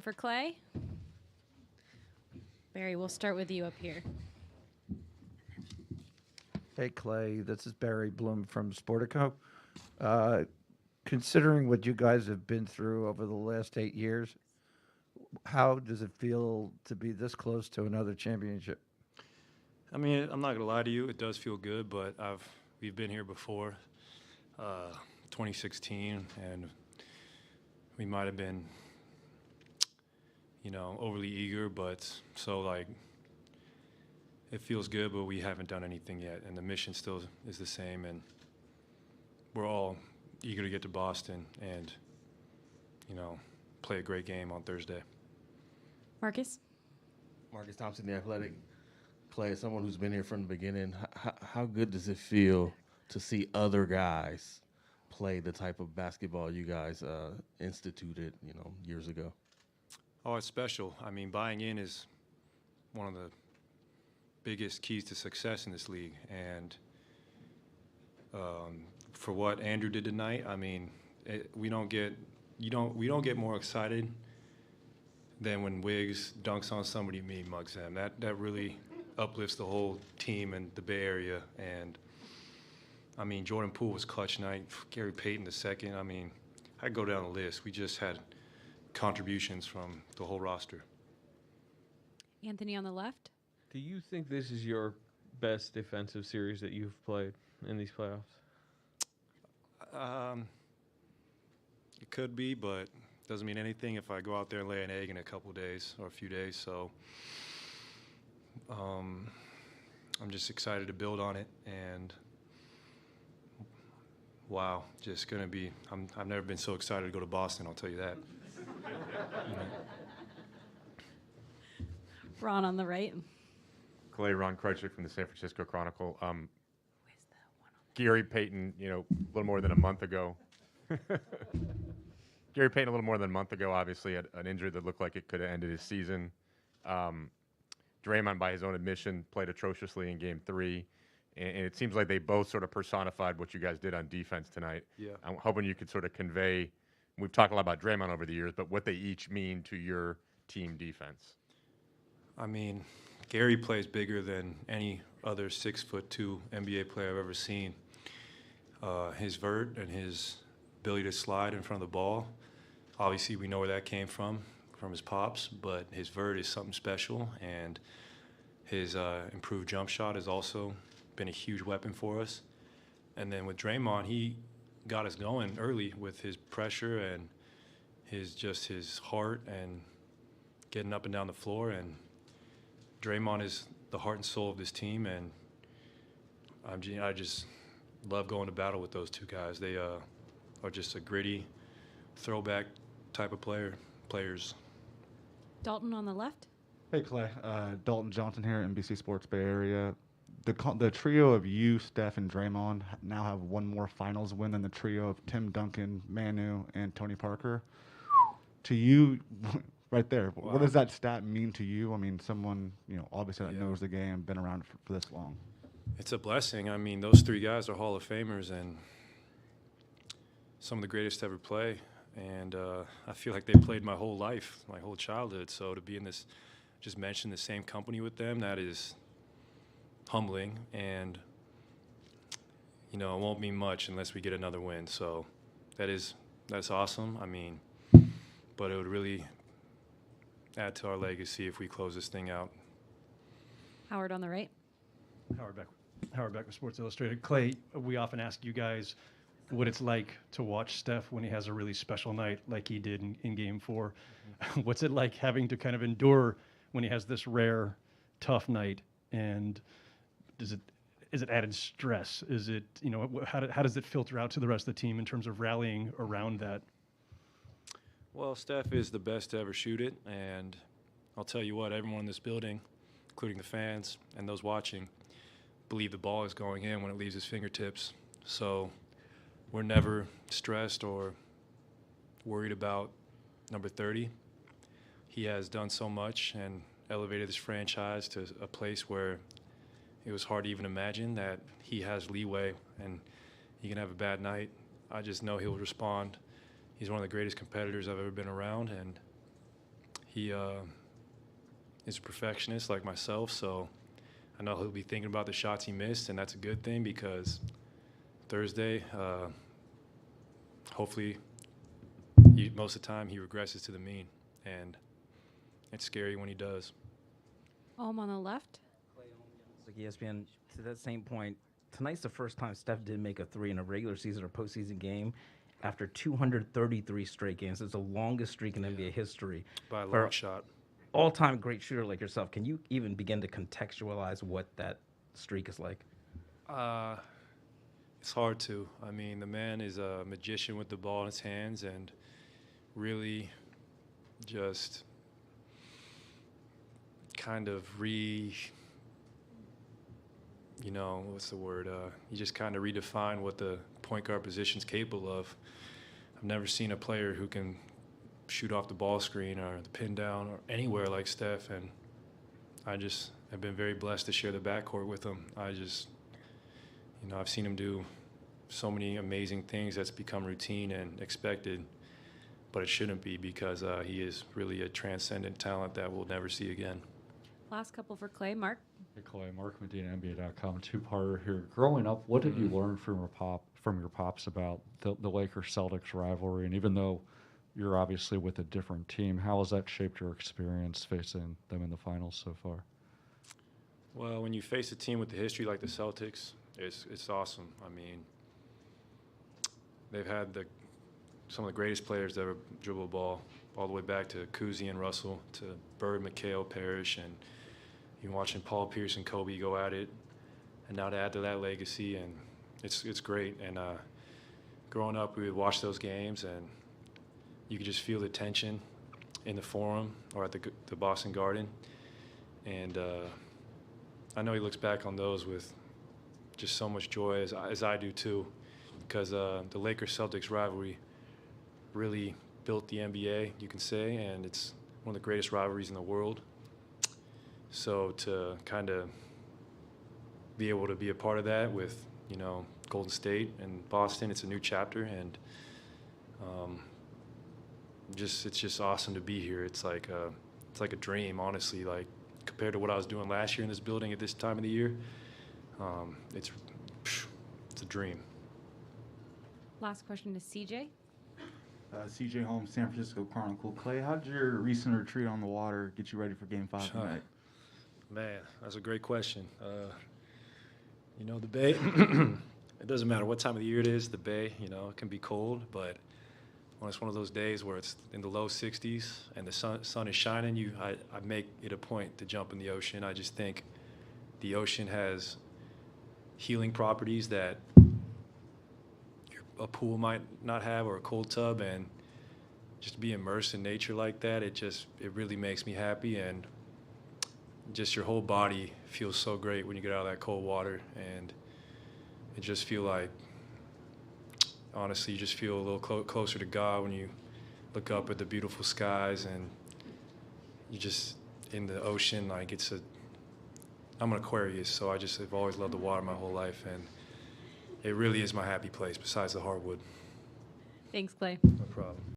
For Klay. Barry, we'll start with you up here. Hey, Clay, this is Barry Bloom from Sportico. Uh, Considering what you guys have been through over the last 8 years, how does it feel to be this close to another championship? I mean, I'm not gonna lie to you. It does feel good, but we've been here before, 2016, and we might have been, overly eager. But so like, it feels good, but we haven't done anything yet, and the mission still is the same, and we're all eager to get to Boston and you know play a great game on Thursday. Marcus? Marcus Thompson, the athletic. Clay, as someone who's been here from the beginning, how good does it feel to see other guys play the type of basketball you guys instituted, years ago? Oh, it's special. I mean, buying in is one of the biggest keys to success in this league. And for what Andrew did tonight, I mean, we don't get more excited than when Wiggs dunks on somebody, me mugs them. That really uplifts the whole team and the Bay Area. And I mean, Jordan Poole was clutch tonight. Gary Payton the second. I mean, I go down the list. We just had contributions from the whole roster. Anthony on the left. Do you think this is your best defensive series that you've played in these playoffs? It could be, but doesn't mean anything if I go out there and lay an egg in a couple of days or a few days. So I'm just excited to build on it, and wow, just gonna be. I've never been so excited to go to Boston. I'll tell you that. You know. Ron on the right. Clay, Ron Krejcik from the San Francisco Chronicle. Gary Payton, a little more than a month ago. Gary Payton, a little more than a month ago, obviously had an injury that looked like it could have ended his season. Draymond, by his own admission, played atrociously in Game 3, and it seems like they both sort of personified what you guys did on defense tonight. Yeah. I'm hoping you could sort of convey. We've talked a lot about Draymond over the years, but what they each mean to your team defense. I mean, Gary plays bigger than any other 6'2" NBA player I've ever seen. His vert and his ability to slide in front of the ball, obviously we know where that came from his pops, but his vert is something special, and his improved jump shot has also been a huge weapon for us. And then with Draymond, he got us going early with his pressure and his heart and getting up and down the floor. And Draymond is the heart and soul of this team, and I just love going to battle with those two guys. They are just a gritty, throwback type of players. Dalton on the left. Hey, Clay. Dalton Johnson here, NBC Sports Bay Area. The trio of you, Steph, and Draymond now have one more finals win than the trio of Tim Duncan, Manu, and Tony Parker. To you, right there, Wow. What does that stat mean to you? I mean, someone, obviously that Yeah. knows the game, been around for this long. It's a blessing. I mean, those three guys are Hall of Famers and some of the greatest to ever play. And I feel like they played my whole life, my whole childhood. So to be in this, just mention the same company with them, that is humbling. And, it won't mean much unless we get another win. So that's awesome. I mean, but it would really add to our legacy if we close this thing out. Howard on the right. Howard Beck with Sports Illustrated. Clay, we often ask you guys what it's like to watch Steph when he has a really special night like he did in Game 4. Mm-hmm. What's it like having to kind of endure when he has this rare, tough night? And is it added stress? Is it, how does it filter out to the rest of the team in terms of rallying around that? Well, Steph is the best to ever shoot it, and I'll tell you what, everyone in this building, including the fans and those watching, believe the ball is going in when it leaves his fingertips. So we're never stressed or worried about number 30. He has done so much and elevated this franchise to a place where it was hard to even imagine that he has leeway and he can have a bad night. I just know he'll respond. He's one of the greatest competitors I've ever been around, and He is a perfectionist like myself, so I know he'll be thinking about the shots he missed, and that's a good thing because Thursday, hopefully, most of the time he regresses to the mean, and it's scary when he does. Ohm on the left. Like ESPN, to that same point, tonight's the first time Steph did make a three in a regular season or postseason game after 233 straight games. It's the longest streak in NBA history. By a For long shot. all-time great shooter like yourself, can you even begin to contextualize what that streak is like? It's hard to. I mean, the man is a magician with the ball in his hands and really just kind of what's the word? He just kind of redefined what the point guard position's capable of. I've never seen a player who can shoot off the ball screen or the pin down or anywhere like Steph, and I just have been very blessed to share the backcourt with him. I've seen him do so many amazing things that's become routine and expected, but it shouldn't be because he is really a transcendent talent that we'll never see again. Last couple for Klay. Mark. Hey Clay, Mark Medina, NBA.com. Two-parter here. Growing up, what did you learn from your pops about the Lakers-Celtics rivalry? And even though you're obviously with a different team, how has that shaped your experience facing them in the finals so far? Well, when you face a team with the history like the Celtics, it's awesome. I mean, they've had some of the greatest players that ever dribble a ball, all the way back to Cousy and Russell, to Bird, McHale, Parrish, and you're watching Paul Pierce and Kobe go at it, and now to add to that legacy, and it's great. And growing up, we would watch those games, and you could just feel the tension in the Forum or at the Boston Garden. And I know he looks back on those with just so much joy, as I do too, because the Lakers-Celtics rivalry really built the NBA, you can say, and it's one of the greatest rivalries in the world. So to kind of be able to be a part of that with, Golden State and Boston, it's a new chapter, and it's just awesome to be here. It's like a dream, honestly. Like compared to what I was doing last year in this building at this time of the year, it's a dream. Last question to CJ. CJ Holmes, San Francisco Chronicle. Clay, how did your recent retreat on the water get you ready for Game 5 tonight? Man, that's a great question. The Bay, it doesn't matter what time of the year it is, the Bay, it can be cold, but when it's one of those days where it's in the low 60s and the sun is shining, I make it a point to jump in the ocean. I just think the ocean has healing properties that a pool might not have, or a cold tub, and just to be immersed in nature like that, it really makes me happy, and just your whole body feels so great when you get out of that cold water, and it just feel like, honestly, you just feel a little closer to God when you look up at the beautiful skies, and you just in the ocean, like I'm an Aquarius, so I've always loved the water my whole life, and it really is my happy place besides the hardwood. Thanks, Klay. No problem.